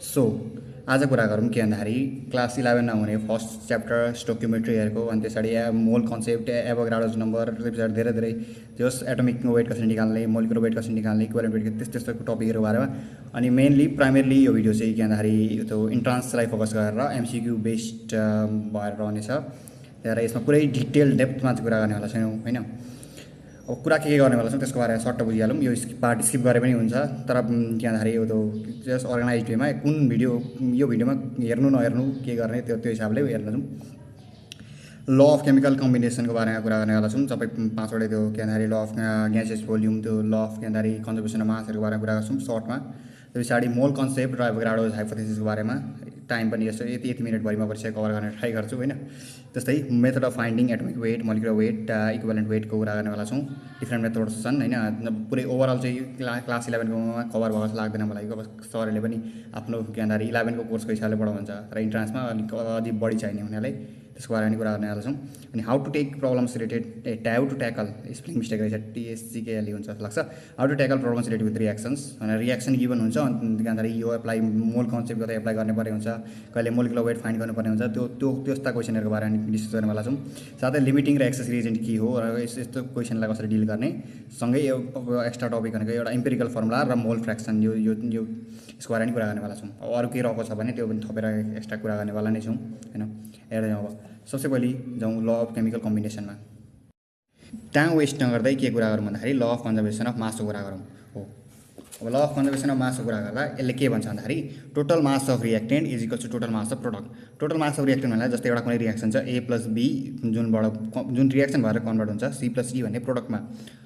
So आज कुरा गरौँ के भन्दाखेरि क्लास 11 मा हुने फर्स्ट च्याप्टर स्टोकियोमेट्रीहरूको अनि त्यसरी मोल कन्सेप्ट एभोगाड्रोस नम्बर त्यसपछि धेरै धेरै जस एटोमिक वेट कसरी निकाल्ने मोलिकुलर वेट कसरी निकाल्ने इक्विभ्यालेन्ट वेट त्यस्तो टपिकहरु बारेमा अनि मेनली प्राइमरली यो भिडियो चाहिँ के भन्दाखेरि त्यो इन्ट्रान्सलाई फोकस गरेर एमसीक्यू बेस्ड भएर रहनेछ र यसमा पुरै डिटेल डेप्थमा कुरा गर्नेवाला छैनौँ हैन। अब कुरा के गर्नेवाला छौँ त्यसको बारेमा सर्ट बुझिहालौँ। यो पार्ट स्किप गरे पनि हुन्छ तर के भन्दाखेरि यो त जस्ट अर्गनाइज्ड वेमा कुन भिडियो यो भिडियोमा हेर्नु नहेर्नु के गर्ने त्यो हिसाबले हेर्न जाउँ। ल अफ केमिकल कम्बिनेसनको बारेमा कुरा गर्नेवाला छौँ। सबै पाँचवटा त्यो के भन्दाखेरि ल अफ ग्यासेस भोल्युम त्यो ल अफ के भन्दाखेरि कन्जर्भेसन अफ मासहरूको बारेमा कुरा गर्छौँ सर्टमा। त्यो पछाडि मोल कन्सेप्ट र एभोगाड्रोस हाइपोथेसिसको बारेमा टाइम पनि यसो यति मिनटभरिमा परिचय कभर गर्ने ट्राई गर्छु हैन। त्यस्तै method of finding atomic weight molecular weight equivalent वेटको कुरा गर्नेवाला छौँ। डिफ्रेन्ट मेथड्स छन् हैन। पुरै ओभरअल चाहिँ क्लास 11 कोमा कभर भएको जस्तो लाग्दैन मलाई। अब सरले पनि आफ्नो के भन्दाखेरि 11 को कोर्सको हिसाबले पढाउनुहुन्छ र इन्ट्रान्समा अलिक अलि बढी चाहिने हुनाले त्यसको बारेमा कुरा गर्नेवाला छौँ। अनि how to take problems related how to tackle spelling mistake रहेछ टीएससीकेएलई हुन्छ जस्तो लाग्छ। How to tackle problems related with reactions अनि रिएक्सन गिभन हुन्छ अनि के भन्दाखेरि यो एप्लाई मोल कन्सेप्ट गर्दा एप्लाई गर्नुपर्ने हुन्छ कहिले मोलिकुलर वेट फाइन्ड गर्नुपर्ने हुन्छ त्यो त्यस्ता क्वेसनहरूको बारेमा डिस्कस गर्नेवाला छौँ। साथै लिमिटिङ र एक्सेस रिएजेन्ट के हो र यस्तो क्वेसनलाई कसरी डिल गर्ने सँगै यो एक्स्ट्रा टपिक भनेको एउटा इम्पेरिकल फर्मुला र मोल फ्र्याक्सन यो यसको बारेमा कुरा गर्नेवाला छौँ। अब अरू के रहेको छ भने त्यो पनि थपेर एक्स्ट्रा कुरा गर्नेवाला नै छौँ हैन। हेर्दै अब सबसे पहिले जाउँ ल अफ केमिकल कम्बिनेसनमा। टाइम वेस्ट नगर्दै के कुरा गरौँ भन्दाखेरि ल अफ कन्जर्भेसन अफ मासको कुरा गरौँ हो। अब ल अफ कन्जर्भेसन अफ मासको कुरा गर्दा यसले के भन्छ भन्दाखेरि total mass of reactant is equal to total mass of product. Total mass of reactant भन्दा जस्तै एउटा कुनै रिएक्सन छ A + B जुन रिएक्सन भएर कन्भर्ट हुन्छ C + E भन्ने प्रोडक्टमा।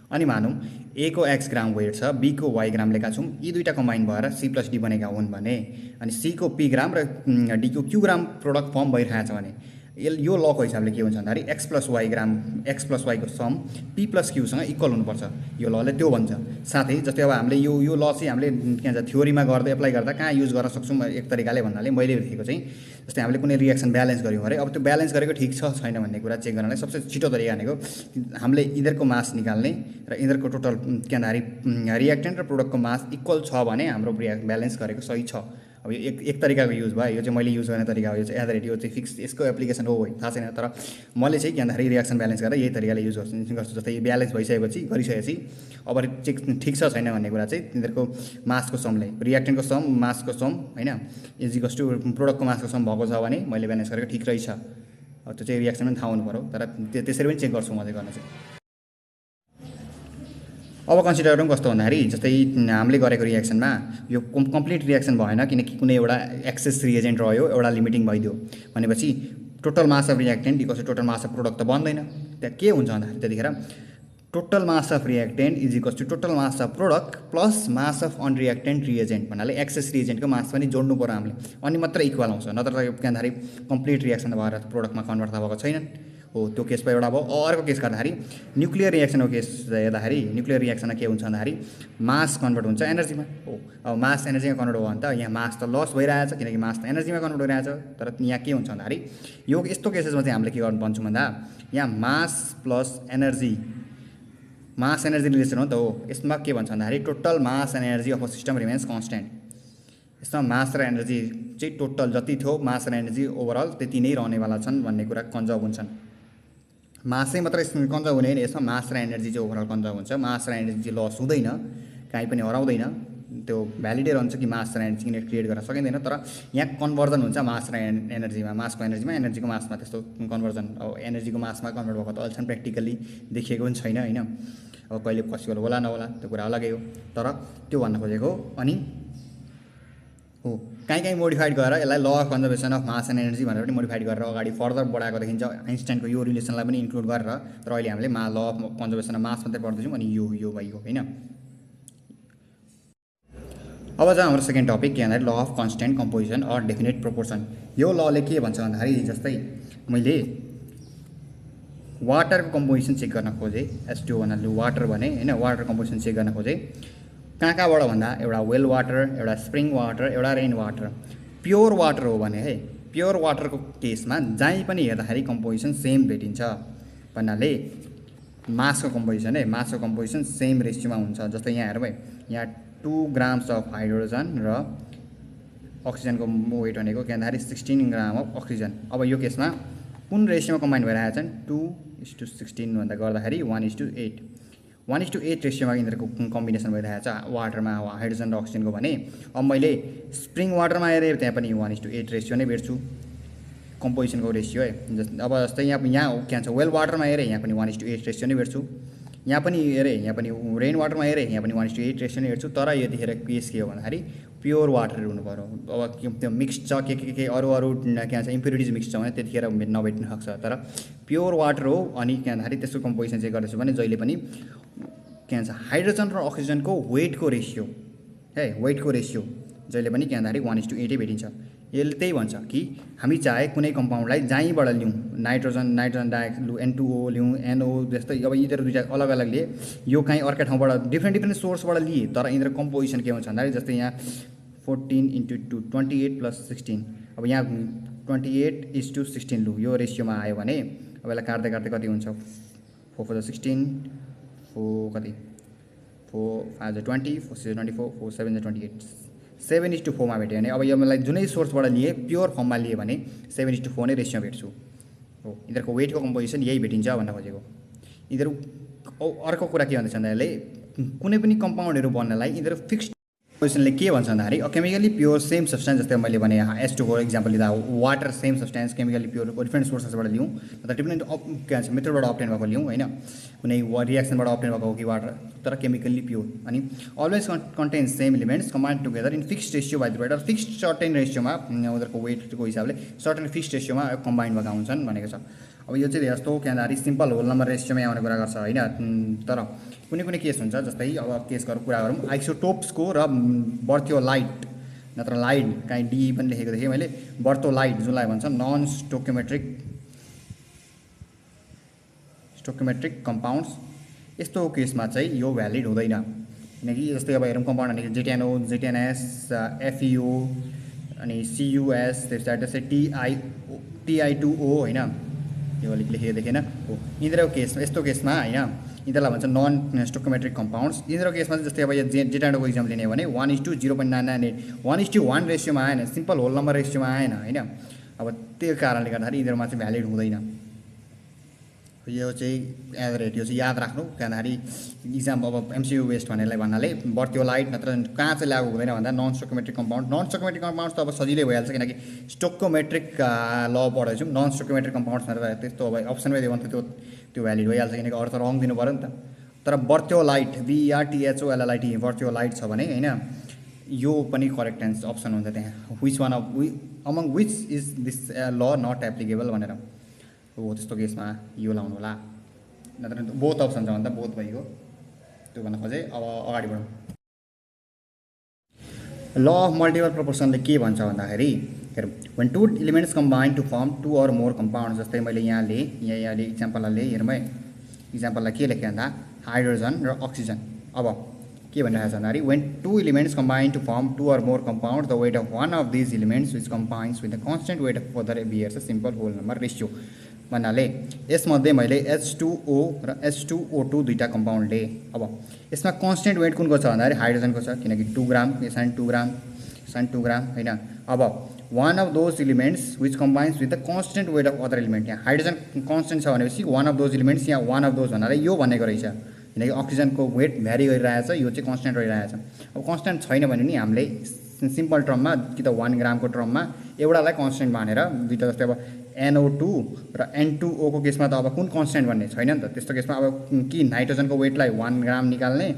अनि मानौँ A को X ग्राम वेट छ B को Y ग्राम लिएका छौँ। यी दुईटा कम्बाइन भएर C + D बनेका हुन् भने अनि C को P ग्राम र D को Q ग्राम प्रोडक्ट फर्म भइरहेछ भने यो लको हिसाबले के हुन्छ भन्दाखेरि x + y ग्राम x + y को सम p + q सँग इक्वल हुनुपर्छ। यो लले त्यो भन्छ। साथै जस्तै अब हामीले यो ल चाहिँ हामीले के भन्छ थ्योरीमा गर्दै एप्लाई गर्दा कहाँ युज गर्न सक्छौँ एक तरिकाले भन्नाले मैले देखेको चाहिँ जस्तै हामीले कुनै रिएक्सन ब्यालेन्स गर्यौँ अरे अब त्यो ब्यालेन्स गरेको ठिक छ छैन भन्ने कुरा चेक गर्नलाई सबसे छिटो तरिका भनेको हामीले यिनीहरूको मास निकाल्ने र यिनीहरूको टोटल के भन्दाखेरि रिएक्टेन्ट र प्रोडक्टको मास इक्वल छ भने हाम्रो ब्यालेन्स गरेको सही छ। अब यो एक तरिकाको युज भयो। यो चाहिँ मैले युज गर्ने तरिका हो। यो चाहिँ एभरेज यो चाहिँ फिक्स यसको एप्लिकेसन हो थाहा छैन तर मैले चाहिँ के भन्दाखेरि रिएक्सन ब्यालेन्स गरेर यही तरिकाले युज गर्छु। जस्तै ब्यालेन्स भइसकेपछि गरिसकेपछि अब चेक ठिक छ छैन भन्ने कुरा चाहिँ तिनीहरूको मासको समले रिएक्टेन्टको सम मासको सम हैन इज इक्वल्स टु प्रोडक्टको मासको सम भएको छ भने मैले ब्यालेन्स गरेको ठिक रहेछ। त्यो चाहिँ रिएक्सन पनि थाहा हुनु पऱ्यो तर त्यसरी पनि चेक गर्छु म चाहिँ गर्न चाहिँ। अब कन्सिडर गरौँ कस्तो भन्दाखेरि जस्तै हामीले गरेको रिएक्सनमा यो कम्प्लिट रिएक्सन भएन किनकि कुनै एउटा एक्सेस रिएजेन्ट रह्यो एउटा लिमिटिङ भइदियो भनेपछि total mass of reactant equals to total mass of product त बन्दैन। त्यहाँ के हुन्छ भन्दाखेरि त्यतिखेर total mass of reactant is equals to total mass of product plus mass of unreactant reagent भन्नाले एक्सेस रिएजेन्टको मास पनि जोड्नु पर्यो हामीले अनि मात्र इक्वल आउँछ। नत्र त के भन्दाखेरि कम्प्लिट रिएक्सन भएर प्रोडक्टमा कन्भर्ट भएको छैनन् हो। त्यो केस भयो एउटा भयो। अर्को केस गर्दाखेरि न्युक्लियर रिएक्सनको केस हेर्दाखेरि न्युक्लियर रिएक्सनमा के हुन्छ भन्दाखेरि मास कन्भर्ट हुन्छ एनर्जीमा हो। अब मास एनर्जीमा कन्भर्ट भयो भने त यहाँ मास त लस भइरहेछ किनकि मास त एनर्जीमा कन्भर्ट भइरहेछ। तर यहाँ के हुन्छ भन्दाखेरि यो यस्तो केसेसमा चाहिँ हामीले के गर्नु भन्छौँ भन्दा यहाँ mass plus energy mass energy relation हो नि त हो। यसमा के भन्छ भन्दाखेरि total mass and energy of a system remains constant. यसमा मास र एनर्जी चाहिँ टोटल जति थियो मास र एनर्जी ओभरअल त्यति नै रहनेवाला छन् भन्ने कुरा कन्जर्भ हुन्छन्। मासै मात्रै कन्जर्भ हुने होइन यसमा मास र एनर्जी चाहिँ ओभरअल कन्जर्भ हुन्छ। मास र एनर्जी चाहिँ लस हुँदैन कहीँ पनि हराउँदैन त्यो भ्यालिडै रहन्छ कि मास र एनर्जी क्रिएट गर्न सकिँदैन। तर यहाँ कन्भर्जन हुन्छ मास र एनर्जीमा मासको एनर्जीमा एनर्जीको मासमा त्यस्तो कन्भर्जन अब एनर्जीको मासमा कन्भर्ट भएको त अहिलेसम्म प्र्याक्टिकली देखिएको पनि छैन हैन। अब कहिले पसिबल होला नहोला त्यो कुरा अलगै हो तर त्यो भन्न खोजेको अनि हो कहीँ मोडिफाइड गरेर यसलाई law of conservation of mass and energy भनेर पनि मोडिफाइड गरेर अगाडि फर्दर बढाएको देखिन्छ आइन्स्टाइनको यो रिलेसनलाई पनि इन्क्लुड गरेर। तर अहिले हामीले ल अफ कन्जर्भेसन अफ मास मात्रै पढ्दैछौँ अनि यो भइगयो हैन। अब चाहिँ हाम्रो सेकेन्ड टपिक के भन्दाखेरि law of constant composition or definite proportion. यो लले के भन्छ भन्दाखेरि जस्तै मैले वाटरको कम्पोजिसन चेक गर्न खोजेँ H2O भन्नाले वाटर भने हैन वाटर कम्पोजिसन चेक गर्न खोजेँ कहाँबाट भन्दा एउटा वेल वाटर एउटा स्प्रिङ वाटर एउटा रेन वाटर प्योर वाटर हो भने है प्योर वाटरको केसमा जहीँ पनि हेर्दाखेरि कम्पोजिसन सेम भेटिन्छ भन्नाले मासको कम्पोजिसन सेम रेसियोमा हुन्छ। जस्तै यहाँ हेरौँ है यहाँ 2 ग्राम्स अफ हाइड्रोजन र अक्सिजनको वेट भनेको के भन्दाखेरि 16 ग्राम अफ अक्सिजन। अब यो केसमा कुन रेसियोमा कम्बाइन भइरहेछन् 2:16 भन्दा गर्दाखेरि 1:8 1:8 रेसियोमा यिनीहरूको कम्बिनेसन भइरहेछ वाटरमा हाइड्रोजन र अक्सिजनको भने अब मैले स्प्रिङ वाटरमा हेरेँ त्यहाँ पनि 1:8 रेसियो नै भेट्छु कम्पोजिसनको रेसियो है। अब जस्तै यहाँ के भन्छ वेल वाटरमा हेरेँ यहाँ पनि 1:8 रेसियो नै भेट्छु, यहाँ पनि हेरेँ यहाँ पनि रेन वाटरमा हेरेँ यहाँ पनि 1:8 रेसियो नै हेर्छु। तर यतिखेर केस के हो भन्दाखेरि प्योर वाटर हुनु पऱ्यो। अब त्यो मिक्स छ के अरू के भन्छ इम्प्युरिटिज मिक्स छ भने त्यतिखेर नभेट्न सक्छ। तर प्योर वाटर हो अनि के भन्दाखेरि त्यसको कम्पोजिसन चाहिँ गर्दैछु भने जहिले पनि के भन्छ हाइड्रोजन र अक्सिजनको वेटको रेसियो है, वेटको रेसियो जहिले पनि के भन्दाखेरि 1:8 भेटिन्छ। यसले त्यही भन्छ कि हामी चाहे कुनै कम्पाउन्डलाई जहीँबाट लिउँ नाइट्रोजन डाइअक्साइड लिउँ N2O लिउँ NO जस्तै अब यिनीहरू दुईवटा अलग अलग लिए यो कहीँ अर्कै ठाउँबाट डिफ्रेन्ट सोर्सबाट लिए तर यिनीहरू कम्पोजिसन के हुन्छ भन्दाखेरि जस्तै यहाँ 14 × 2 28 + 16 अब यहाँ 28:16 लु यो रेसियोमा आयो भने अब यसलाई काट्दै काट्दै कति हुन्छ 4 × 16 4 कति 4 5 20 4 6 24 4 7 28 7:4 मा भेट्यो भने अब यो मलाई जुनै सोर्सबाट लिए प्योर फर्ममा लिए भने 7:4 नै रेसियो भेट्छु हो। यिनीहरूको वेटको कम्पोजिसन यही भेटिन्छ भन्न खोजेको। यिनीहरू अर्को कुरा के भन्दैछ भन्दाखेरि कुनै पनि कम्पाउन्डहरू बन्नलाई यिनीहरू फिक्स्ड कम्पोजिसनले के भन्छ भन्दाखेरि केमिकली प्योर सेम सब्सटेन्स जस्तै मैले भने H2O इक्जाम्पल लिँदा water same substance chemically pure different सोर्सेसबाट लिउँ तर डिफ्रेन्ट के भन्छ मेथडबाट अप्टेन भएको लिउँ होइन कुनै रियाक्सनबाट अप्टेन भएको हो कि वाटर तर केमिकली प्योर अनि always contains same elements combined together in fixed ratio by the weight fixed certain रेसियोमा उनीहरूको वेटको हिसाबले सर्टेन फिक्स्ड रेसियोमा कम्बाइन्ड भएका हुन्छन् भनेको छ। अब यो चाहिँ जस्तो के भन्दाखेरि सिम्पल होल नम्बर रेसियोमै आउने कुरा गर्छ होइन। तर कुनै कुनै केस हुन्छ जस्तै अब केसको कुरा गरौँ आइसोटोप्सको र बर्थ्योलाइट नत्र लाइट काहीँ डी पनि लेखेको थिएँ मैले बर्थ्योलाइट जुनलाई भन्छ नन स्टोकियोमेट्रिक कम्पाउन्ड्स यस्तो केसमा चाहिँ यो भ्यालिड हुँदैन किनकि जस्तै अब हेरौँ कम्पाउन्ड भनेको ZNO ZNS FeO अनि CuS त्यसै TI2O होइन यो अलिक लेखेको देखेन हो। यिनीहरूको केसमा यस्तो केसमा होइन यिनीहरूलाई भन्छ नन स्टोकियोमेट्रिक कम्पाउन्ड्स। यिनीहरूको केसमा जस्तै अब यो जेटान्डोको इक्जाम लिने भने 1:0.998 1:1 रेसियोमा आएन सिम्पल होल नम्बर रेसियोमा आएन होइन। अब त्यो कारणले गर्दाखेरि यिनीहरूमा चाहिँ भ्यालिड हुँदैन। यो चाहिँ एभरेज यो चाहिँ याद राख्नु भन्दाखेरि इक्जाम अब MCQ बेस्ड भन्नाले बर्थ्योलाइट नत्र कहाँ चाहिँ लागु हुँदैन भन्दा नन स्टोकियोमेट्रिक कम्पाउन्ड त अब सजिलै भइहाल्छ किनकि स्टोकियोमेट्रिक ल पढेछौँ नन स्टोकियोमेट्रिक कम्पाउन्ड्स भनेर त्यस्तो अब अप्सनमै दियो भने त्यो भ्यालिड भइहाल्छ किनकि अर्थ रङ दिनु पऱ्यो नि त। तर बर्थ्योलाइट BERTHOLLIT बर्थ्योलाइट छ भने होइन यो पनि करेक्ट अप्सन हुन्छ त्यहाँ अमङ विच इज दिस ल नट एप्लिकेबल भनेर हो। त्यस्तो केसमा यो लाउनु होला नत्र बोथ अप्सन छ भन्दा बोथ भइगयो त्यो भन्न खोजेँ। अब अगाडि बढौँ। ल अफ मल्टिपल प्रोपोर्सनले के भन्छ भन्दाखेरि हेरौँ when two elements combine to form two or more compounds जस्तै मैले यहाँले इक्जाम्पललाई हेरौँ है इक्जाम्पललाई के लेखेँ भन्दा हाइड्रोजन र अक्सिजन। अब के भनिरहेको छ भन्दाखेरि when two elements combine to form two or more compounds the weight of one of these elements which combines with the constant weight of other bears a simple whole number ratio भन्नाले यसमध्ये मैले H2O र H2O2 दुईवटा कम्पाउन्डले अब यसमा constant weight कुनको छ भन्दाखेरि हाइड्रोजनको छ किनकि 2 ग्राम साइन 2 ग्राम होइन। अब one of those elements which combines with the constant weight of other element यहाँ हाइड्रोजन कन्स्टेन्ट छ भनेपछि वान अफ दोज इलिमेन्ट्स यहाँ वान अफ दोज भन्नाले यो भनेको रहेछ किनकि अक्सिजनको वेट भ्यारी गरिरहेछ यो चाहिँ कन्स्टेन्ट रहिरहेछ। अब कन्स्टेन्ट छैन भने नि हामीले सिम्पल टर्ममा कि त 1 ग्रामको टर्ममा एउटालाई कन्स्टेन्ट मानेर दुईवटा जस्तै अब NO2 र N2O को केसमा त अब कुन कन्स्टेन्ट भन्ने छैन नि त। त्यस्तो केसमा अब कि नाइट्रोजनको वेटलाई 1 ग्राम निकाल्ने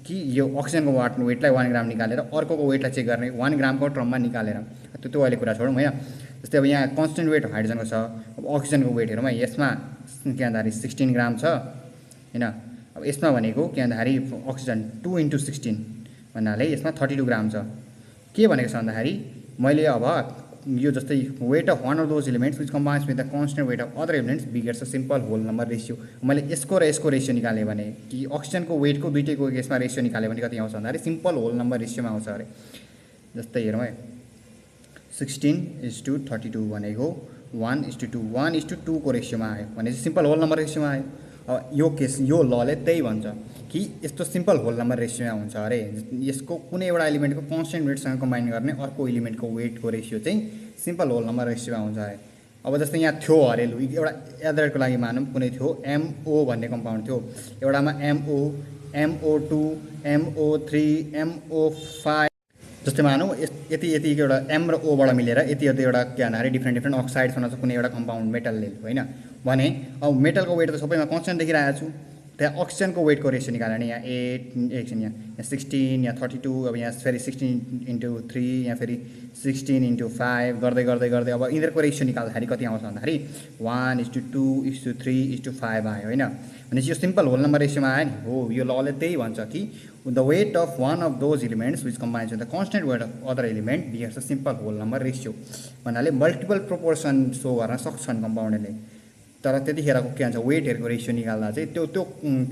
कि यो अक्सिजनको वेटलाई 1 ग्राम निकालेर अर्कोको वेटलाई चेक गर्ने 1 ग्रामको टर्ममा निकालेर त्यो अहिले कुरा छोडौँ होइन। जस्तै अब यहाँ कन्स्टेन्ट वेट हाइड्रोजनको छ अब अक्सिजनको वेट हेरौँ है यसमा के भन्दाखेरि 16 ग्राम छ होइन। अब यसमा भनेको के भन्दाखेरि अक्सिजन 2 × 16 भन्नाले यसमा 32 ग्राम छ। के भनेको छ भन्दाखेरि मैले अब यो जस्तै weight of one of those elements which combines with the constant weight of other elements begets a simple whole number ratio. मैले यसको र यसको रेसियो निकालेँ भने कि अक्सिजनको वेटको दुइटैको केसमा रेसियो निकाल्यो भने कति आउँछ भन्दाखेरि सिम्पल होल नम्बर रेसियोमा आउँछ अरे। जस्तै हेरौँ है 16:32 भनेको 1:2 1:2 को रेसियोमा आयो भने सिम्पल होल नम्बर रेसियोमा आयो यो केस यो लले त्यही भन्छ कि यस्तो सिम्पल होल नम्बर रेसियोमा हुन्छ अरे यसको कुनै एउटा एलिमेन्टको कन्स्टेन्ट वेटसँग कम्बाइन गर्ने अर्को एलिमेन्टको वेटको रेसियो चाहिँ सिम्पल होल नम्बर रेसियोमा हुन्छ अरे। अब जस्तै यहाँ थियो अरे लु एउटा एभरेजको लागि मानौँ कुनै थियो MO भन्ने कम्पाउन्ड थियो, एउटामा MO, MO2, MO3, MO5 जस्तै मानौँ यति एउटा M र O बाट मिलेर यति एउटा के भन्दाखेरि डिफ्रेन्ट अक्साइड्स बनाउँछ कुनै एउटा कम्पाउन्ड मेटलले होइन भने अब मेटलको वेट त सबैमा कन्स्टेन्ट देखिरहेको छु, त्यहाँ अक्सिजनको वेटको रेसियो निकाल्यो भने यहाँ 8 एकछिन यहाँ 16 यहाँ 32 अब यहाँ फेरि 16/3 यहाँ फेरि 16/5 गर्दै अब यिनीहरूको रेसियो निकाल्दाखेरि कति आउँछ भन्दाखेरि 1:2:3:5 आयो होइन। भनेपछि यो सिम्पल होल नम्बर रेसियोमा आयो नि हो। यो लले त्यही भन्छ कि the weight of one of those elements which combines with the constant weight of other element bears a simple whole number ratio भन्नाले मल्टिपल प्रोपोर्सन सो गर्न सक्छन् कम्पाउन्डले। तर त्यतिखेरको के भन्छ वेटहरूको रेसियो निकाल्दा चाहिँ त्यो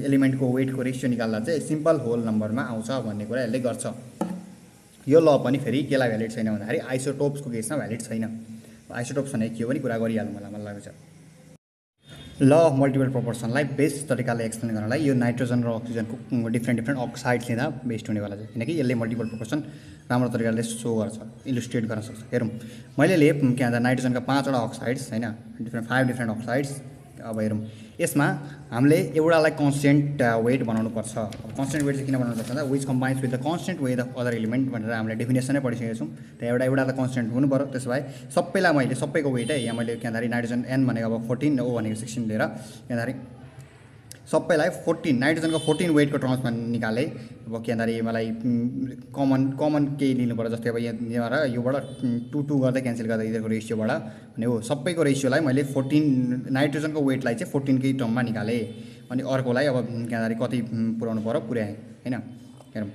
एलिमेन्टको वेटको रेसियो निकाल्दा चाहिँ सिम्पल होल नम्बरमा आउँछ भन्ने कुरा यसले गर्छ। यो ल पनि फेरि केलाई भ्यालिड छैन भन्दाखेरि आइसोटोप्सको केसमा भ्यालिड छैन। आइसोटोप्स भनेको के हो भने कुरा गरिहालौँ मलाई लाग्छ। ल अफ मल्टिपल प्रोपोर्सनलाई बेस्ट तरिकाले एक्सप्लेन गर्नलाई यो नाइट्रोजन र अक्सिजनको डिफ्रेन्ट अक्साइड्स लिँदा बेस्ट हुनेवाला छ किनकि यसले मल्टिपल प्रोपोर्सन राम्रो तरिकाले सो गर्छ इलिस्ट्रेट गर्न सक्छ। हेरौँ मैले के भन्छ नाइट्रोजनका 5वटा अक्साइड्स होइन 5 डिफ्रेन्ट अक्साइड्स। अब हेरौँ यसमा हामीले एउटालाई कन्स्टेन्ट वेट बनाउनु पर्छ। अब कन्स्टेन्ट वेट चाहिँ किन बनाउनु पर्छ भन्दा which combines with the constant weight of other element भनेर हामीले डेफिनेसनै पढिसकेको छौँ। त्यहाँ एउटालाई कन्स्टेन्ट हुनु पऱ्यो। त्यसो भए सबैलाई मैले सबैको वेट यहाँ मैले के भन्दाखेरि नाइट्रोजन N भनेको अब 14 O भनेको 16 लिएर के भन्दाखेरि सबैलाई 14 नाइट्रोजनको 14 वेटको टर्म्समा निकालेँ। अब के भन्दाखेरि मलाई कमन केही लिनु पऱ्यो जस्तै अब यहाँबाट योबाट 2 गर्दै क्यान्सल गर्दा यिनीहरूको रेसियोबाट भने हो सबैको रेसियोलाई मैले 14 नाइट्रोजनको वेटलाई चाहिँ 14कै टर्ममा निकालेँ अनि अर्कोलाई अब के भन्दाखेरि कति पुऱ्याउनु पऱ्यो पुर्याएँ होइन। हेरौँ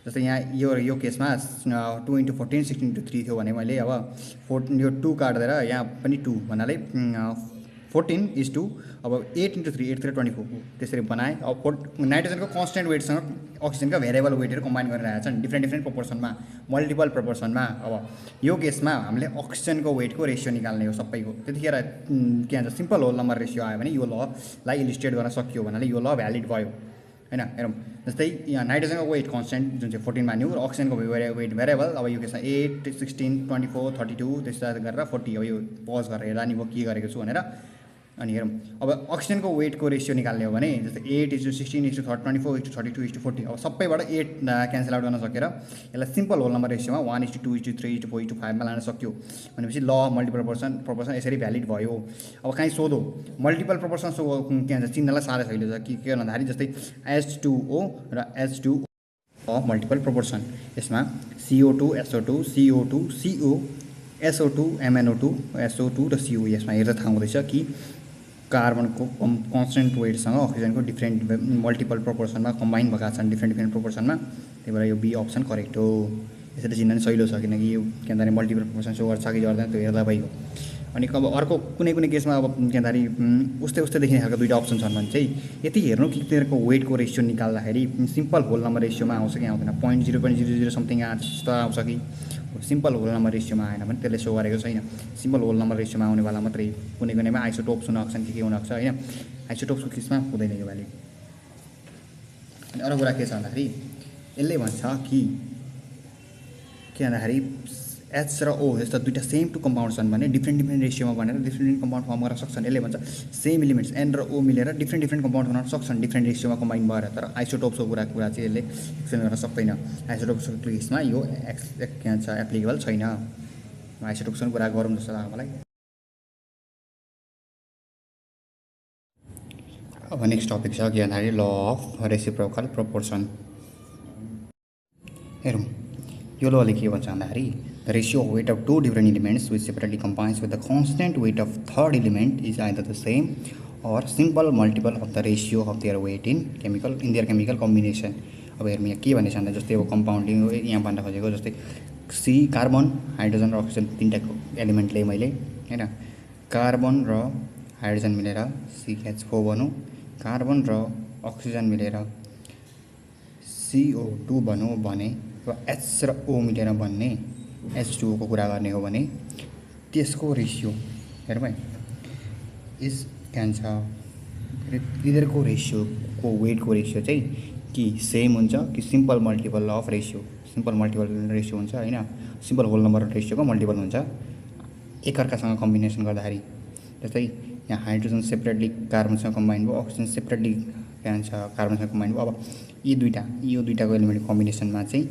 जस्तै यहाँ यो केसमा 2×14 16×3 थियो भने मैले अब 14 यो 2 काट्दै यहाँ पनि 2 भन्नाले 14:2 अब 8×3 8 24 त्यसरी बनाएँ। अब नाइट्रोजनको कन्स्टेन्ट वेटसँग अक्सिजनका भेरिएबल वेटहरू कम्बाइन गरिरहेका छन् डिफ्रेन्ट प्रोपोर्सनमा मल्टिपल प्रोपोर्सनमा। अब यो केसमा हामीले अक्सिजनको वेटको रेसियो निकाल्ने हो सबैको। त्यतिखेर के भन्छ सिम्पल होल नम्बर रेसियो आयो भने यो ललाई इलिस्ट्रेट गर्न सकियो भन्नाले यो ल भ्यालिड भयो होइन। हेरौँ जस्तै यहाँ नाइट्रोजनको वेट कन्स्टेन्ट जुन चाहिँ 14 मान्यो र अक्सिजनको वेट भेरिएबल अब यो केसमा 8 16 24 32 त्यसरी गरेर 40 अब यो पज गरेर हेर्दा नि म के गरेको छु भनेर। अनि हेरौँ अब अक्सिजनको वेटको रेसियो निकाल्ने हो भने जस्तै 8:16:24:32:40 अब सबैबाट 8 क्यान्सल आउट गर्न सकेर यसलाई सिम्पल होल नम्बर रेसियोमा 1:2:3:4:5 मा लान सक्यो भनेपछि ल मल्टिपल प्रोपोर्सन यसरी भ्यालिड भयो। अब कहीँ सोधो मल्टिपल प्रोपोर्सन सो के भन्छ चिन्हलाई साह्रै सजिलो छ के भन्दाखेरि जस्तै H2O र H2O मल्टिपल प्रोपोर्सन यसमा CO2 SO2 CO2 CO SO2 MnO2 SO2 र CO यसमा हेर्दा थाहा हुँदैछ कि कार्बनको कन्स्टेन्ट वेटसँग अक्सिजनको डिफ्रेन्ट मल्टिपल प्रोपोर्सनमा कम्बाइन भएका छन् डिफ्रेन्ट प्रोपोर्सनमा। त्यही भएर यो बी अप्सन करेक्ट हो। यसरी चिन्न सजिलो छ किनकि यो के भन्दाखेरि मल्टिपल प्रोपोर्सन सो गर्छ कि गर्दैन त्यो हेर्दा भइगयो। अनि अब अर्को कुनै केसमा अब के भन्दाखेरि उस्तै देखिने खालको दुईवटा अप्सन छन् भने चाहिँ यति हेर्नु कि तिनीहरूको वेटको रेसियो निकाल्दाखेरि सिम्पल होल नम्बर रेसियोमा आउँछ कि आउँदैन 0.00 समथिङ जस्तो आउँछ कि सिम्पल होल नम्बर रेसियोमा आएन भने त्यसले सो गरेको छैन। सिम्पल होल नम्बर रेसियोमा आउनेवाला मात्रै कुनैमा आइसोटोप्स हुन सक्छन् के हुन सक्छ होइन। आइसोटोप्सको केसमा हुँदैन यो भ्याल्यु। अनि अरू कुरा के छ भन्दाखेरि यसले भन्छ कि के भन्दाखेरि H र O जस्तो दुईवटा सेम टु कम्पाउन्ड छन् भने डिफ्रेन्ट रेसियोमा बनेर डिफ्रेन्ट कम्पाउन्ड फर्म गर्न सक्छन्। यसले भन्छ सेम एलिमेन्ट्स N र O मिलेर डिफ्रेन्ट कम्पाउन्ड बनाउन सक्छन् डिफ्रेन्ट रेसियोमा कम्बाइन भएर। तर आइसोटोप्सको कुरा चाहिँ यसले एक्सप्लेन गर्न सक्दैन। आइसोटोप्सको केसमा यो के भन्छ एप्लिकेबल छैन। आइसोटोप्सको कुरा गरौँ जस्तो लाग्यो मलाई। अब नेक्स्ट टपिक छ के भन्दाखेरि ल अफ रेसिप्रोकल प्रोपोर्सन। हेरौँ यो लले के भन्छ भन्दाखेरि the ratio of weight of two different elements which separately combines with the constant weight of third element is either the same or simple multiple of the ratio of their weight in their chemical combination। अब हेर्नु यहाँ के भनेछ भन्दा जस्तै अब compounding यहाँ भन्न खोजेको जस्तै सी कार्बन हाइड्रोजन र अक्सिजन तिनवटाको एलिमेन्टले मैले होइन कार्बन र हाइड्रोजन मिलेर CH4 भनौँ कार्बन र अक्सिजन मिलेर CO2 भनौँ भने H र O मिलेर भन्ने H2O को कुरा गर्ने हो भने त्यसको रेसियो हेरौँ है इज के भन्छ यिनीहरूको रेसियोको वेटको रेसियो चाहिँ कि सेम हुन्छ कि simple multiple of ratio, simple multiple ratio हुन्छ होइन, सिम्पल होल नम्बर रेसियोको मल्टिपल हुन्छ एकअर्कासँग कम्बिनेसन गर्दाखेरि। जस्तै यहाँ हाइड्रोजन सेपरेटली कार्बनसँग कम्बाइन भयो, अक्सिजन सेपरेटली के भन्छ कार्बनसँग कम्बाइन भयो। अब यो दुईटाको एलिमेन्ट कम्बिनेसनमा चाहिँ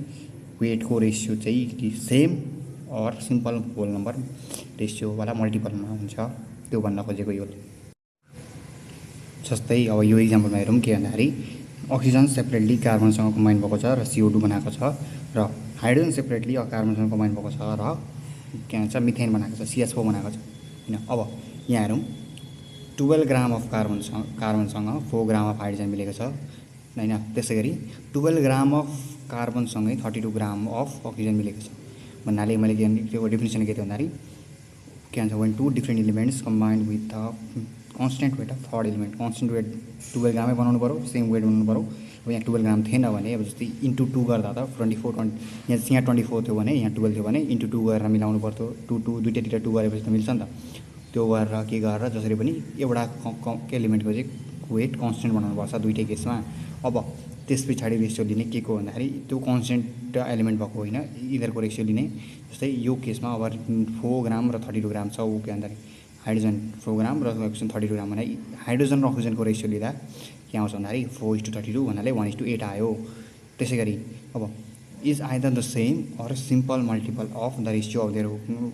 वेटको रेसियो चाहिँ सेम और सिम्पल होल नम्बर रेसियोवाला मल्टिपलमा हुन्छ, त्यो भन्न खोजेको यो। जस्तै अब यो इक्जाम्पलमा हेरौँ के भन्दाखेरि अक्सिजन सेपरेटली कार्बनसँग कम्बाइन भएको छ र CO2 बनाएको छ, र हाइड्रोजन सेपरेटली कार्बनसँग कम्बाइन भएको छ र के भन्छ मिथेन बनाएको छ, CH4 बनाएको छ होइन। अब यहाँ हेरौँ 12 ग्राम अफ कार्बनसँग 4 ग्राम अफ हाइड्रोजन मिलेको छ होइन। त्यसै गरी 12 ग्राम अफ कार्बनसँगै 32 ग्राम अफ अक्सिजन मिलेको छ भन्नाले मैले त्यो डेफिनेसन के थियो भन्दाखेरि के भन्छ when two different elements combined with the constant weight of third element, constant weight 12 ग्रामै बनाउनु पऱ्यो, सेम वेट बनाउनु पऱ्यो। अब यहाँ 12 ग्राम थिएन भने अब जस्तै इन्टु 2 गर्दा त 24 यहाँ 24 थियो भने यहाँ 12 थियो भने इन्टु 2 गरेर मिलाउनु पर्थ्यो। 2 दुइटातिर 2 गरेपछि त मिल्छ नि त। त्यो गरेर के गरेर जसरी पनि एउटा एलिमेन्टको चाहिँ वेट कन्सटेन्ट बनाउनुपर्छ दुइटै केसमा। अब त्यस पछाडि रेसियो लिने के को भन्दाखेरि त्यो कन्सटेन्ट एलिमेन्ट भएको होइन, यिनीहरूको रेसियो लिने। जस्तै यो केसमा अब 4 ग्राम र 32 ग्राम छ, ऊ के भन्दाखेरि हाइड्रोजन 4 ग्राम र अक्सिजन 32 ग्राम भने हाइड्रोजन र अक्सिजनको रेसियो लिँदा के आउँछ भन्दाखेरि 4:32 भन्नाले 1:8 आयो। त्यसै गरी अब is either the same or simple multiple of the ratio of their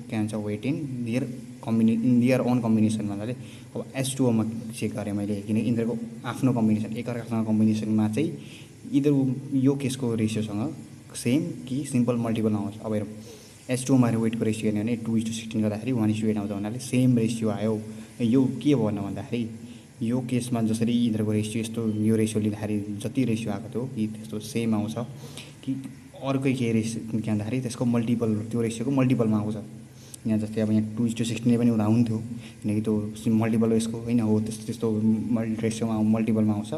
के भन्छ weight in their own combination भन्नाले अब H2O मा चेक गरेँ मैले, किनकि यिनीहरूको आफ्नो कम्बिनेसन एकअर्कासँग कम्बिनेसनमा चाहिँ यिनीहरू यो केसको रेसियोसँग सेम कि सिम्पल मल्टिपल आउँछ। अब हेरौँ H2O मा वेटको रेसियो हेर्ने भने 2:16 गर्दाखेरि 1:8 आउँछ भन्नाले सेम रेसियो आयो। यो के भन्नु भन्दाखेरि यो केसमा जसरी यिनीहरूको रेसियो यस्तो यो रेसियो लिँदाखेरि जति रेसियो आएको थियो कि त्यस्तो सेम आउँछ कि अर्कै के रेसियो के भन्दाखेरि त्यसको मल्टिपल त्यो रेसियोको मल्टिपलमा आउँछ। यहाँ जस्तै अब यहाँ 2:16 पनि हुँदा हुन्थ्यो, किनकि त्यो मल्टिपल यसको होइन हो, त्यस्तो रेसियोमा मल्टिपलमा आउँछ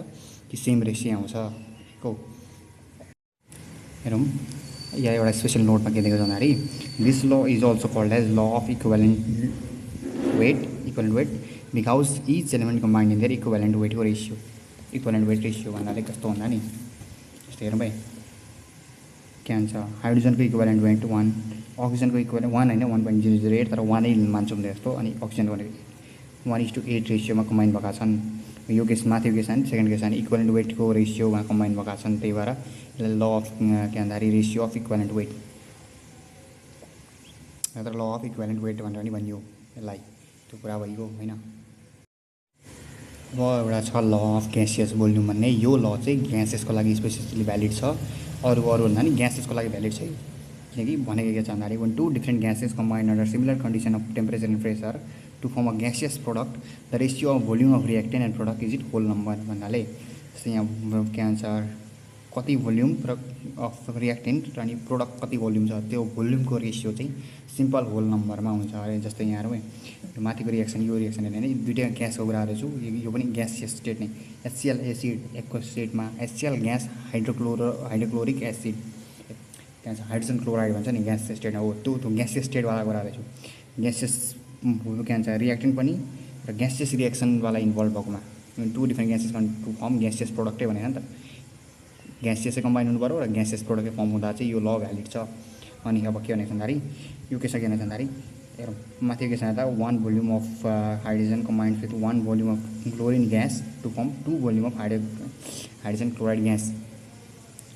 कि सेम रेसियो आउँछ हो। हेरौँ यहाँ एउटा स्पेसल नोटमा के दिएको छ भन्दाखेरि this law is also called as law of equivalent weight because each element combined in their equivalent वेटको रेसियो। इक्विभ्यालेन्ट वेट रेसियो भन्नाले कस्तो भन्दा नि जस्तै हेरौँ भाइ के भन्छ हाइड्रोजनको इक्विभ्यालेन्ट वेट 1, अक्सिजनको इक्विभ्यालेन्ट 1 होइन 1.008 तर 1 नै मान्छौँ जस्तो, अनि अक्सिजनको भने 1:8 रेसियोमा कम्बाइन भएका छन्। यो केस माथिको केस अनि सेकेन्ड केस अनि इक्विभ्यालेन्ट वेटको रेसियोमा कम्बाइन भएका छन्, त्यही भएर यसलाई ल अफ के भन्दाखेरि रेसियो अफ इक्विभ्यालेन्ट वेट तर ल अफ इक्विभ्यालेन्ट वेट भनेर पनि भनियो यसलाई, त्यो कुरा भइगयो होइन। अब एउटा छ ल अफ ग्यासियस भोल्युम भन्ने, यो ल चाहिँ ग्यासेसको लागि स्पेसिफिकली भ्यालिड छ, अरू भन्दा नि ग्यासेसको लागि भ्यालिड छैन। किनकि भनेको के छ भन्दाखेरि when two different gases combine under similar condition of temperature and pressure to form a gaseous product, the ratio of volume of reactant and product is its whole number भन्नाले जस्तै यहाँ के भन्छ कति भोल्युम अफ रियाक्टेन्ट अनि product कति volume छ त्यो भोल्युमको रेसियो चाहिँ सिम्पल होल नम्बरमा हुन्छ अरे। जस्तै यहाँ हेरौँ माथिको रियाक्सन यो रियाक्सन हेर्ने होइन, दुइटै ग्यासको कुरा गरेको छु, यो पनि ग्यासियस स्टेट नै HCl एसिड एकको स्टेटमा HCl ग्यास हाइड्रोक्लोरिक एसिड के भन्छ हाइड्रोजन क्लोराइड भन्छ नि ग्यासियस स्टेट हो, त्यो ग्यासियस स्टेटवाला कुरा गरेको छु। ग्यासियस के भन्छ रियाक्टेन्ट पनि र ग्यासियस रियाक्सनवाला इन्भल्भ भएकोमा two different gases to form gaseous प्रोडक्टै भनेर नि त, ग्यासियसै कम्बाइन हुनु पऱ्यो र ग्यासियस प्रोडक्टै फर्म हुँदा चाहिँ यो ल भ्यालिड छ। अनि अब के भनेको भन्दाखेरि यो केसमा के भनेको भन्दाखेरि हेरौँ माथिको केसमा त 1 volume of hydrogen combined with 1 volume of chlorine gas to form 2 volume of hydrogen chloride gas.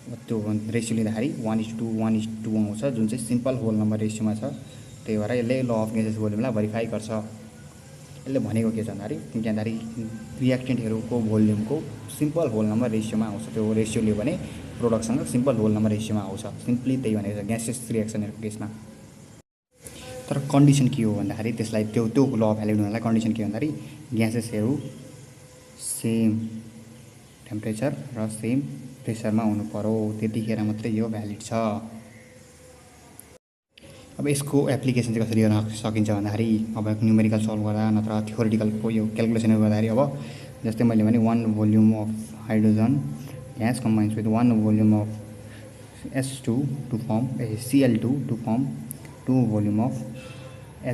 त्यो रेसियो लिँदाखेरि 1:2 1:2 आउँछ, जुन चाहिँ सिम्पल होल नम्बर रेसियोमा छ, त्यही भएर यसले ल अफ ग्यासेस भोल्युमलाई भेरिफाई गर्छ। यसले भनेको के छ भन्दाखेरि के भन्दाखेरि रियाक्टेन्टहरूको भोल्युमको सिम्पल होल नम्बर रेसियोमा आउँछ, त्यो रेसियो लियो भने प्रोडक्टसँग सिम्पल होल नम्बर रेसियोमा आउँछ, सिम्पली त्यही भनेको छ ग्यासेस रियाक्सनहरूको केसमा। तर कन्डिसन के हो भन्दाखेरि त्यसलाई त्यो ल भ्यालिड हुनलाई कन्डिसन के भन्दाखेरि ग्यासेसहरू सेम टेम्परेचर र सेम प्रेसरमा हुनु पऱ्यो, त्यतिखेर मात्रै यो भ्यालिड छ। अब यसको एप्लिकेसन चाहिँ कसरी गर्न सकिन्छ भन्दाखेरि अब न्युमेरिकल सल्भ गर्दा नत्र थ्योरिटिकल यो क्यालकुलेसनहरू गर्दाखेरि अब जस्तै मैले भने 1 volume of hydrogen gas combines with 1 volume of H2 to form Cl2 to form 2 volume of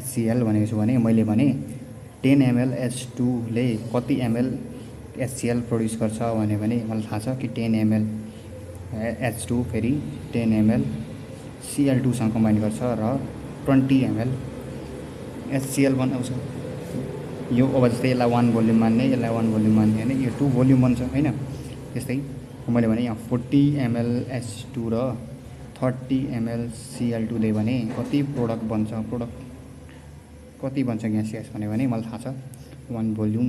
HCl भनेको छु भने मैले भने 10 ml H2 ले कति ml HCl प्रड्युस गर्छ भने मलाई थाहा छ कि 10 ml H2 फेरि 10 ml Cl2 सँग कम्बाइन गर्छ र 20 ml HCl बनाउँछ। यो अब जस्तै यसलाई 1 भोल्युम मान्ने, यसलाई 1 भोल्युम मान्ने होइन, यो 2 भोल्युम बन्छ होइन। त्यस्तै मैले भने यहाँ 40 ml H2 र 30 ml Cl2 दियो भने कति प्रोडक्ट बन्छ, कति बन्छ ग्यासियस भने मलाई थाहा छ 1 भोल्युम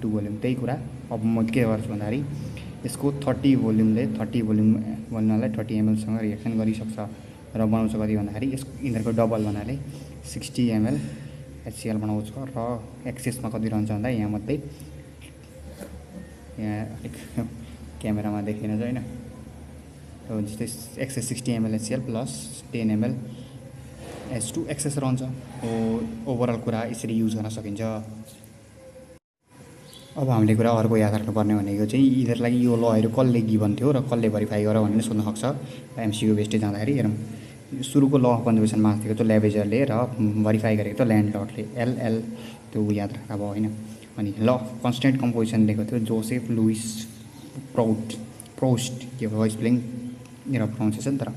2 भोल्युम। त्यही कुरा अब म के गर्छु भन्दाखेरि यसको 30 भोल्युमले 30 भोल्युम भन्नालाई 30 ml सँग रिएक्सन गरिसक्छ र बनाउँछ कति भन्दाखेरि यिनीहरूको डबल भन्नाले 60 ml HCl बनाउँछ र एक्सेसमा कति रहन्छ भन्दा यहाँ मात्रै, यहाँ अलिक क्यामेरामा देखिन छैन, जस्तै excess 60 ml HCl plus 10 ml H2 excess रहन्छ। ओभरअल कुरा यसरी युज गर्न सकिन्छ। अब हामीले कुरा अर्को याद राख्नुपर्ने भनेको चाहिँ यिनीहरूलाई यो लहरू कसले गिभन थियो र कसले भेरिफाई गर भनेर सोध्न सक्छ MCQ बेस्ड जाँदाखेरि। हेरौँ, सुरुको ल अफ कन्जर्भेसन मार्क्स दिएको थियो लेबेजरले र भेरिफाई गरेको थियो ल्यान्डलर्डले, LL त्यो याद राख्दा भयो होइन। अनि ल अफ कन्स्टेन्ट कम्पोजिसन दिएको थियो जोसेफ लुइस प्रोस्ट, के भयो स्पेलिङ मेरो प्रोनाउन्सिएसन, तर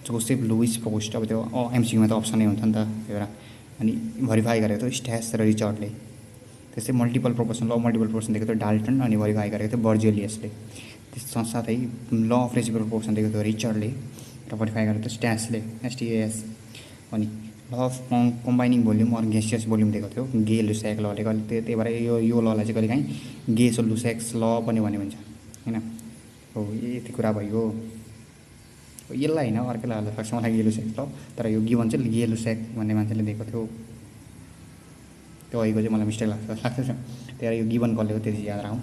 जोसेफ लुइस प्रोस्ट। अब त्यो MCQमा त अप्सनै हुन्छ नि त त्यो एउटा। अनि भेरिफाई गरेको थियो स्ट्यास र रिचर्डले। त्यस्तै मल्टिपल प्रोपोर्सन दिएको थियो डाल्टन अनि भेरिफाई गरेको थियो बर्जेलियसले। त्यस साथै ल अफ रेसिप्रोकल प्रोपोर्सन दिएको थियो रिचर्डले र भेरिफाई गरेको थियो स्ट्यासले STAS। अनि law of combining volume or gaseous volume दिएको थियो गे लुस्याक लले। त्यही भएर यो ललाई चाहिँ कहिलेकाहीँ गे लुस्याक्स ल पनि भन्ने भन्छ होइन। हो यति कुरा भयो। यसलाई होइन अर्कैलाई होला सक्छ मलाई गे लुस्याक्स ल, तर यो गिभन चाहिँ गे लुस्याक भन्ने मान्छेले दिएको थियो। त्यो अहिलेको चाहिँ मलाई मिस्टेक लाग्छ। त्यही भएर यो गिभन कसले हो त्यो चाहिँ याद राखौँ।